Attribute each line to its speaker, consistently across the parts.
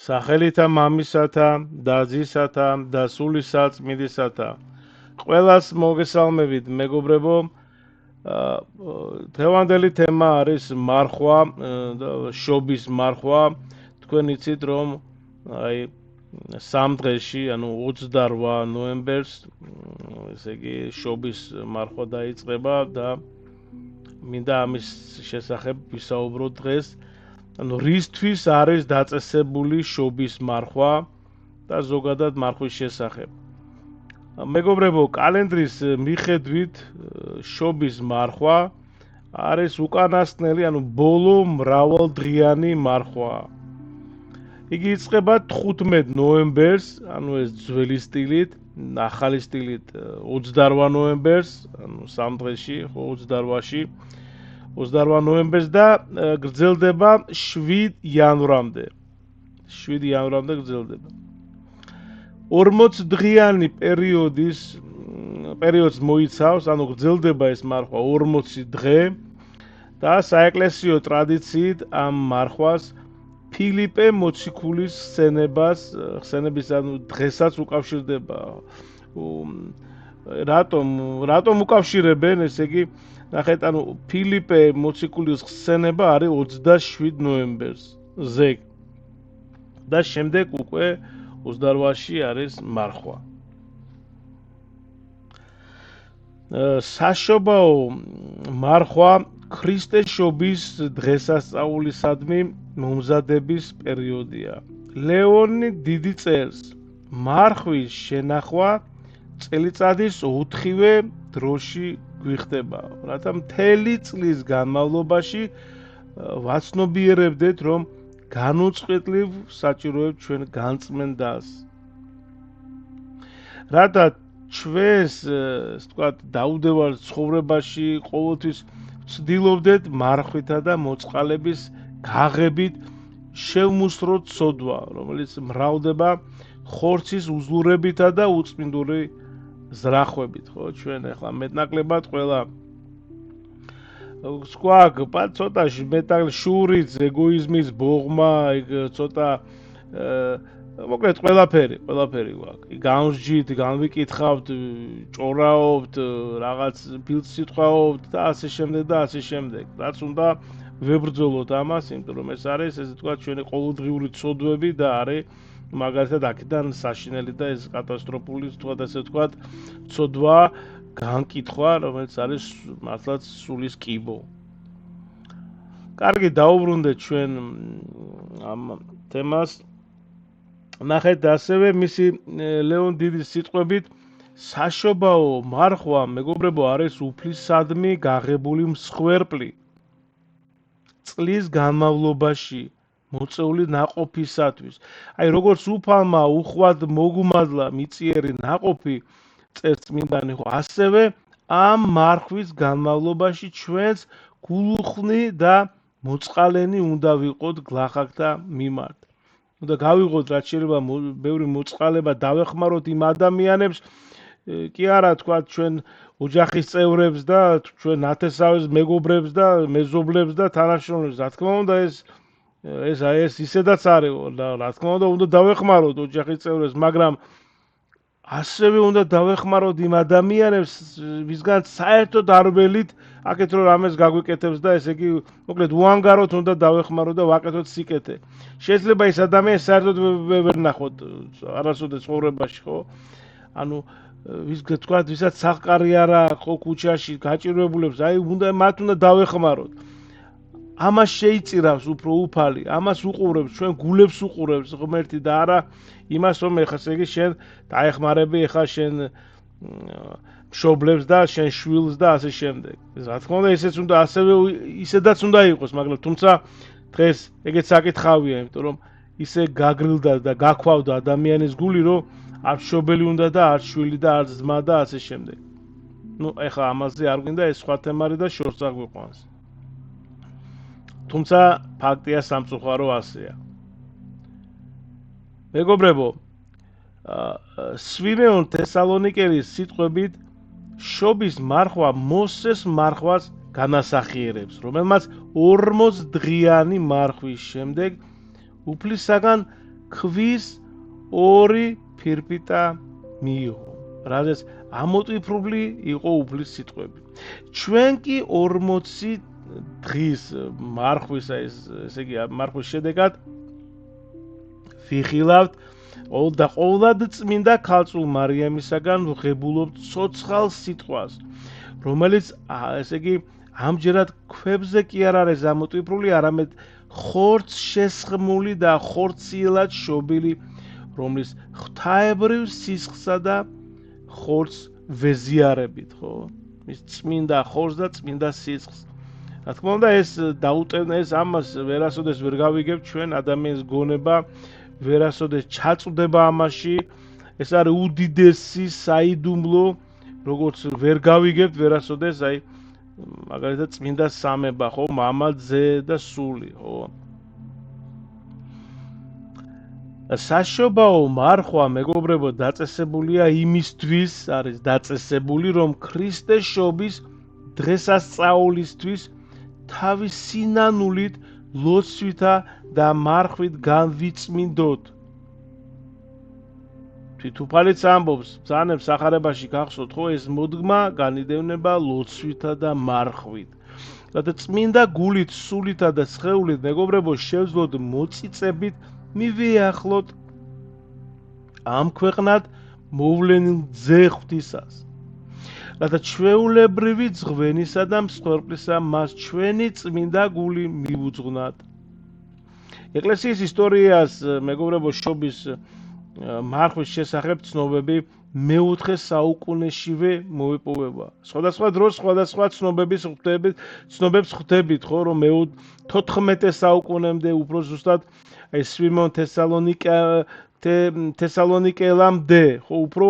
Speaker 1: სახელითა მამისათა, დაზისათა და სულისაწმინდისათა. ყველას მოგესალმებით, მეგობრებო. დღევანდელი თემა არის მარხვა, შობის მარხვა. თქვენ იცით, რომ აი სამ დღეში, ანუ 28 ნოემბერს, ესე იგი შობის მარხვა დაიწყება და მინდა ამის შესახებ ვისაუბროთ დღეს. ანუ რისთვის არის დაწესებული შობის მარხვა და ზოგადად მარხვის შესახებ. მეგობრებო, კალენდრის მიხედვით შობის მარხვა არის უკანასკნელი, ანუ ბოლო მრავალდღიანი მარხვა. იგი იწყება 15 ნოემბერს, ანუ ეს ძველი სტილით, ახალი სტილით 28 ნოემბერს, ანუ სამ დღეში, 28-ში. 28 ნოემბერს და გრძელდება 7 იანვრამდე. 7 იანვრამდე გრძელდება. 40 დღიანი პერიოდს მოიცავს, ანუ გრძელდება ეს მარხვა 40 დღე და საეკლესიო ტრადიციით ამ მარხვას ფილიპე მოციქულის ხსენების ანუ დღესაც უკავშირდება. რატომ უკავშირებენ, ესე იგი, ნახეთ, ანუ ფილიპე მოციქულის ხსენება არის 27 ნოემბერს ზეგ და შემდეგ უკვე 28-ში არის მარხვა. საშობაო მარხვა ქრისტეს შობის დღესასწაულისადმი მომზადების პერიოდია. ლეონი დიდი წერს, მარხვის შენახვა წელიწადის 4-ვე დროში გვიხდება, რათა მთელი წლის განმავლობაში ვაცნობიერებდეთ, რომ განუწყვეტლივ საჭიროებთ ჩვენ განწმენდას. რათა ჩვენს, ასე ვთქვათ, დაუდევარ ცხოვრებაში ყოველთვის ვცდილობდეთ მარხვითა და მოწყალების გაღებით შევმუსროთ ცოდვა, რომელიც მრავლდება ხორცის უზლურებითა და უწმინდური ზრახვებით, ხო, ჩვენ ახლა მეტნაკლებად ყველა სკვაკ, ცოტა მეტნაკლებად შურიც, ეგოიზმის ბოღმა, ცოტა მოკლედ ყველაფერი გვაქვს. განსჯით, განვიკითხავთ, ჭორაობთ, რაღაც ფილტ სიტყვაობთ და ასე შემდეგ. რაც უნდა ვებრძოლოთ ამას, იმიტომ რომ ეს არის, ესე ვთქვათ, ჩვენი ყოველდღიური ცოდვები და არის მაგალითად აქედან საშინელი და ეს კატასტროფული, ასე ვთქვათ, ცოდვა, განკითხვა, რომელიც არის მართლაც სულის კიბო. კარგი, დაუბრუნდეთ ჩვენ ამ თემას. ნახეთ ასევე მისი ლეონ დიდის სიტყვებით, საშობაო მარხვა, მეგობრებო, არის უფლისადმი გაღებული მსხვერპლი. წლის განმავლობაში მოწეული ნაყოფისათვის. აი, როგორც უფალმა უხვად მოგუმადლა მიწიერი ნაყოფი, წერს წმინდანი, ასევე ამ მარხვის განმავლობაში ჩვენს გულუხნი და მოწყალენი უნდა ვიყოთ გლახაკთა მიმართ. უნდა გავიღოთ, რაც შეიძლება ბევრი მოწყალება დავეხმაროთ იმ ადამიანებს, კი არა, თქვათ, ჩვენ ოჯახის წევრებს და ჩვენ ნათესავებს, მეგობრებს და მეზობლებს და თანაშრომლებს. რა თქმა უნდა, ეს ისედაც არის, რა თქმა უნდა დავეხმაროთ ოჯახის წევრებს, მაგრამ ასევე უნდა დავეხმაროთ იმ ადამიანებს, ვისგან საერთოდ არ ველით აქეთ რომ რამეს გაგვიკეთებს და ესე იგი, მოკლედ უანგაროდ უნდა დავეხმაროთ და ვაკეთოთ სიკეთე. შეიძლება ეს ადამიანი საერთოდ ვერ ნახოთ არასოდეს ცხოვრებაში, ხო? ანუ ვთქვათ, ვისაც საყარი არ აქვს, ხო, ქუჩაში გაჭირვებულებს, აი მათ უნდა დავეხმაროთ. ამას შეიწირავს უფრო უფალი, ამას უყურებს, ჩვენ გულებს უყურებს ღმერთი და არა იმას, რომ ეხლა ესე იგი შენ დაეხმარები ეხლა შენ მშობლებს და შენ შვილს და ასე შემდეგ. რა თქმა უნდა, ესეც უნდა ასევე ისედაც უნდა იყოს, მაგრამ თუმცა დღეს ეგეც საკითხავია, იმიტომ რომ ისე გაგრილდა და გაქვავდა ადამიანის გული, რომ არ მშობელი უნდა და არ შვილი და არ ძმა და ასე შემდეგ. ნუ ეხლა ამაზე არ გვინდა, ეს სხვა თემა არის და შორს აგვიყვანს. თუმცა ფაქტია, სამწუხარო ასეა. მეგობრებო, სვიმეონ თესალონიკელის სიტყვებით, შობის მარხვა მოსეს მარხვას განასახიერებს, რომელმაც 40 დღიანი მარხვის შემდეგ უფლისაგან ქვის ორი ფირფიტა მიიღო, რადგან ამოტვიფრული იყო უფლის სიტყვები. ჩვენ კი 40 დღის მარხვის, ესე იგი მარხვის შედეგად ვიხილავთ და ყოვლად წმინდა ქალწულ მარიამისაგან ვღებულობთ ცოცხალ სიტყვას, რომელიც ესე იგი ამჯერად ქვებზე კი არ არის ამოტვიფრული, არამედ ხორცს შესხმული და ხორციელად შობილი, რომლის ღვთაებრივ სისხლსა და ხორცს ვეზიარებით, ხო? მის წმინდა ხორცს და წმინდა სისხლს. რა თქმა უნდა, ეს ამას ვერასოდეს ვერ გავიგებთ ჩვენ, ადამიანის გონება ვერასოდეს ჩაწვდება ამაში, ეს არის უდიდესი საიდუმლო, როგორც ვერ გავიგებთ ვერასოდეს, მაგალითად წმინდა სამება, ხო, მამა, ძე და სული, ხო. საშობაო მარხვა, მეგობრებო, დაწესებულია იმისთვის, არის დაწესებული, რომ ქრისტეს შობის დღესასწაულისთვის თავის სინანულით, ლოცვითა და მარხვით განვიწმინდოთ. თვითუფალიც ამბობს, ბრძანებს სახარებაში გახსოვთ, ხო, ეს მოდგმა განიდევნება ლოცვითა და მარხვით. რათა წმინდა გულით, სულითა და სხეულით, მეგობრებო, შევძლოთ მოწიწებით, მივიახლოთ ამ ქვეყნად მოვლენილ ძე ღვთისას. რათა ჩვეულებრივი ძღვენისა და მსხვერპლისა მას ჩვენი წმინდა გული მივუძღვნათ. ეკლესიის ისტორიას, მეგობრებო, შობის მარხვის შესახებ ცნობები მე-4 საუკუნეშივე მოიპოვება. სხვადასხვა დროს სხვადასხვა ცნობებს ხვდებით, ხო, რომ მე-14 საუკუნემდე უფრო ზუსტად სვიმონ თესალონიკელამდე, ხო, უფრო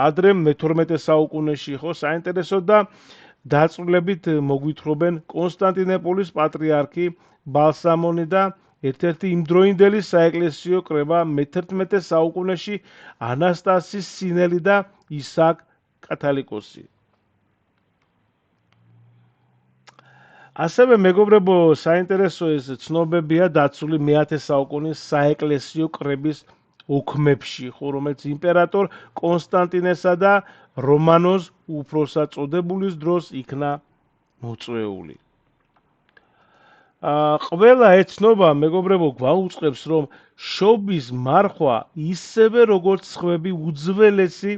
Speaker 1: ადრე მე-12 საუკუნეში, ხო, საინტერესო და დაწვრილებით მოგვითხრობენ კონსტანტინოპოლის პატრიარქი ბალსამონი და ერთ-ერთი იმდროინდელი საეკლესიო კრება მე-11 საუკუნეში ანასტასის სინელი და ისააკ კათალიკოსი. ასევე, მეგობრებო, საინტერესო ეს ცნობებია დაცული მე-10 საუკუნის საეკლესიო კრების ოქმებში, ხო, რომელიც იმპერატორ კონსტანტინესა და რომანოს უფროსად წოდებულის დროს იქნა მოწვეული. ყველა ეცნობა, მეგობრებო, გვაუწყებს, რომ შობის მარხვა ისევე როგორც სხვები უძველესი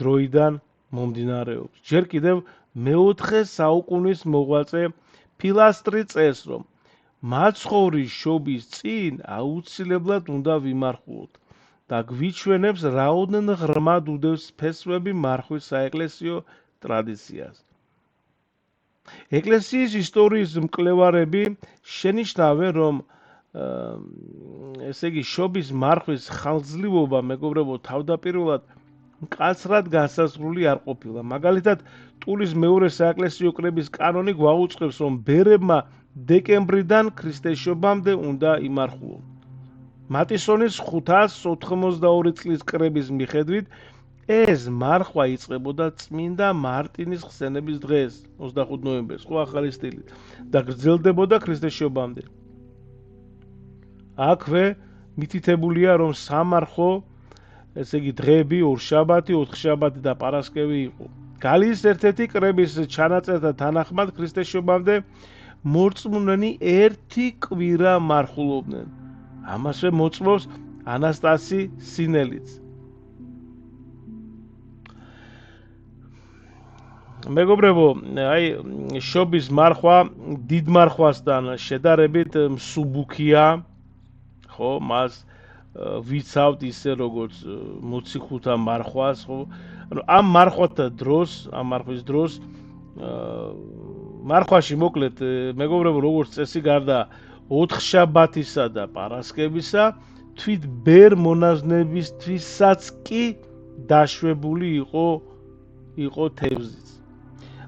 Speaker 1: დროიდან მომდინარეობს. ჯერ კიდევ მე-4 საუკუნის მოღვაწე ფილასტრი წერს, რომ მაცხოვრის შობის წინ აუცილებლად უნდა ვიმარხულოთ და გვიჩვენებს რაოდენ ღრმად უდევს ფესვები მარხვის საეკლესიო ტრადიციას. ეკლესიის ისტორიის მკვლევარები შენიშნავენ, რომ ესე იგი შობის მარხვის ხანგრძლივობა, მეგობრებო, თავდაპირველად მკაცრად განსაზღვრული არ ყოფილა. მაგალითად, ტულის მეორე საეკლესიო კრების კანონი გვაუწყებს, რომ ბერებმა დეკემბრიდან ქრისტეს შობამდე უნდა იმარხულონ. მატისონის 592 წლის კრების მიხედვით ეს მარხვა იწყებოდა წმინდა მარტინის ხსენების დღეს, 25 ნოემბერს, ხო, ახალი სტილით და გრძელდებოდა ქრისტეს შობამდე. აქვე მითითებულია, რომ სამარხო, ესე იგი დღეები, ორშაბათი, ოთხშაბათი და პარასკევი იყო. გალის ერთ-ერთი კრების ჩანაწერთა თანახმად ქრისტეს შობამდე მორწმუნენი 1 კვირა მარხულობდნენ. ამასვე მოწმობს ანასტასი სინელიც. მეგობრებო, შობის მარხვა დიდ მარხვასთან შედარებით მსუბუქია, ხო, მას ვიცავთ ისე როგორც მოციქულთა მარხვას, ხო. ამ მარხვის დროს მარხვაში მოკლედ, მეგობრებო, როგორც წესი, გარდა ოთხშაბათისა და პარასკევისა, თვით ბერ მონაზვნებისთვისაც კი დაშვებული იყო თევზიც.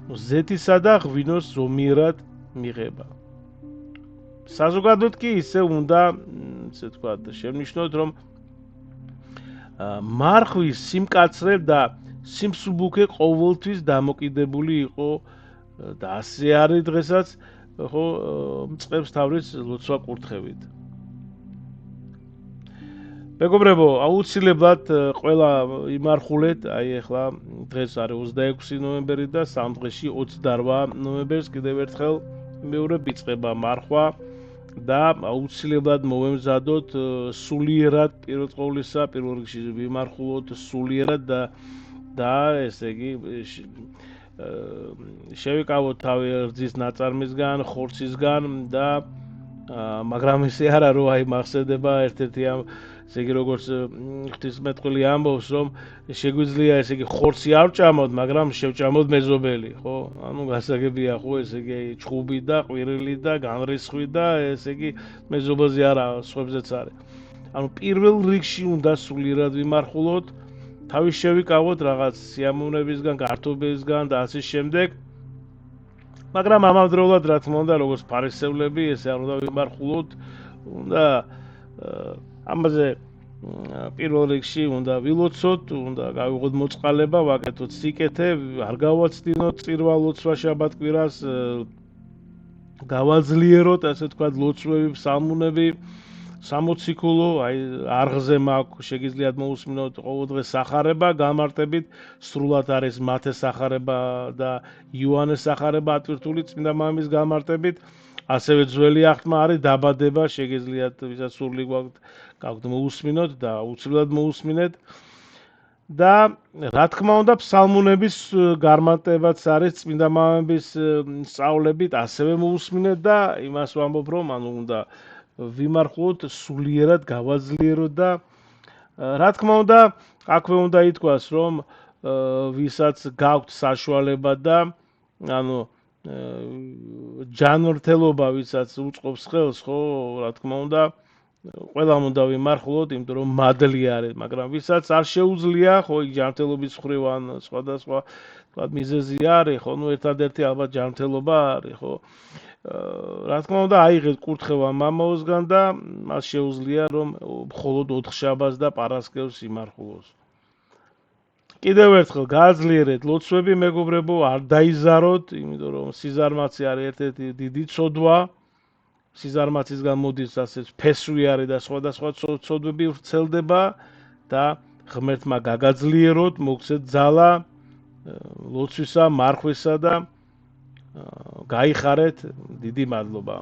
Speaker 1: ზეთისა და ღვინოს ზომიერად მიღება. საზოგადოდ კი ისე უნდა, ესე თქვა, შევნიშნოთ, რომ მარხვის სიმკაცრე და სიმსუბუქე ყოველთვის დამოკიდებული იყო და ასე არის დღესაც, ხო, მწყებს თავის ლოცვა კურთხევით. მეგობრებო, აუცილებლად ყველა იმარხულეთ, აი ახლა დღეს არის 26 ნოემბერი და სამ დღეში 28 ნოემბერს კიდევ ერთხელ მეორე იწყება მარხვა და აუცილებლად მოვემზადოთ სულიერად პირველ ყოვლისა, პირველ რიგში ვიმარხულოთ სულიერად და ესე იგი შევიკავოთ თავი რძის ნაწარმისგან, ხორცისგან და მაგრამ ისე არა რომ აი მახსენდება ერთ-ერთი ამ ესე იგი როგორც ღვთისმეტყველი ამბობს რომ შეგვიძლია ესე იგი ხორცი არ ვჭამოთ, მაგრამ შევჭამოთ მეზობელი, ხო? ანუ გასაგებია ხო ესე იგი ჩხუბი და ყვირილი და განრისხვი და ესე იგი მეზობელზე არა, სხვებზეც არის. ანუ პირველ რიგში უნდა სულიერად ვიმარხულოთ, თავი შევიკავოთ რაღაც სიამოვნებისგან, გართობისგან და ასე შემდეგ. მაგრამ ამავდროულად რა თქმა უნდა როგორც ფარისევლები ესე არ უნდა ვიმარხულოთ, უნდა ამაზე პირველ რიგში უნდა ვილოცოთ, უნდა გავიღოთ მოწყალება, ვაკეთოთ სიკეთე, არ გავაცდინოთ წირვა ლოცვა შაბათ-კვირას, გავაძლიეროთ ასე თქვა ლოცვები, ფსალმუნები, 60 ქულო, აი არღზე მაქვს, შეგიძლიათ მოусმინოთ ყოველდღე სახარება, გამარტებით სრულად არის მათეს სახარება და იოანეს სახარება ატვირთული წმინდა მამის გამარტებით, ასევე ძველი აღთმა არის დაბადება, შეგიძლიათ ვისაც სურვილი გაქვთ მოусმინოთ და უცვლად მოусმინეთ. და რა თქმა უნდა ფსალმუნების გამარტებაც არის წმინდა მამების სწავლებით, ასევე მოусმინეთ და იმას ვამბობ რომ ანუ უნდა ვიმარხულოთ სულიერად გავაძლიეროთ და რა თქმა უნდა აქვე უნდა ითქვას რომ ვისაც გაქვთ საშუალება და ანუ ჯანმრთელობა ვისაც უწყობს ხელს ხო რა თქმა უნდა ყველამ უნდა ვიმარხულოთ იმიტომ რომ მადლი არის მაგრამ ვისაც არ შეუძლია ხო იქ ჯანმრთელობის მხრივ ან სხვადასხვა თქვა მიზეზი არის ხო ნუ ერთადერთი ალბათ ჯანმრთელობა არის ხო რა თქმა უნდა აიღეთ კურთხევა მამაოსგან და მას შეუძლია რომ მხოლოდ 4 შაბათს და პარასკევს იმარხულოს. კიდევ ერთხელ გააძლიერეთ ლოცვები მეგობრებო, არ დაიზაროთ, იმიტომ რომ სიზარმაცე არის ერთ-ერთი დიდი ცოდვა. სიზარმაცისგან მოდის ასე ფესვი არის და სხვადასხვა ცოდვები ვრცელდება და ღმერთმა გაგაძლიეროთ, მოგცეთ ძალა ლოცვისა, მარხვისა და გაიხარეთ, დიდი მადლობა.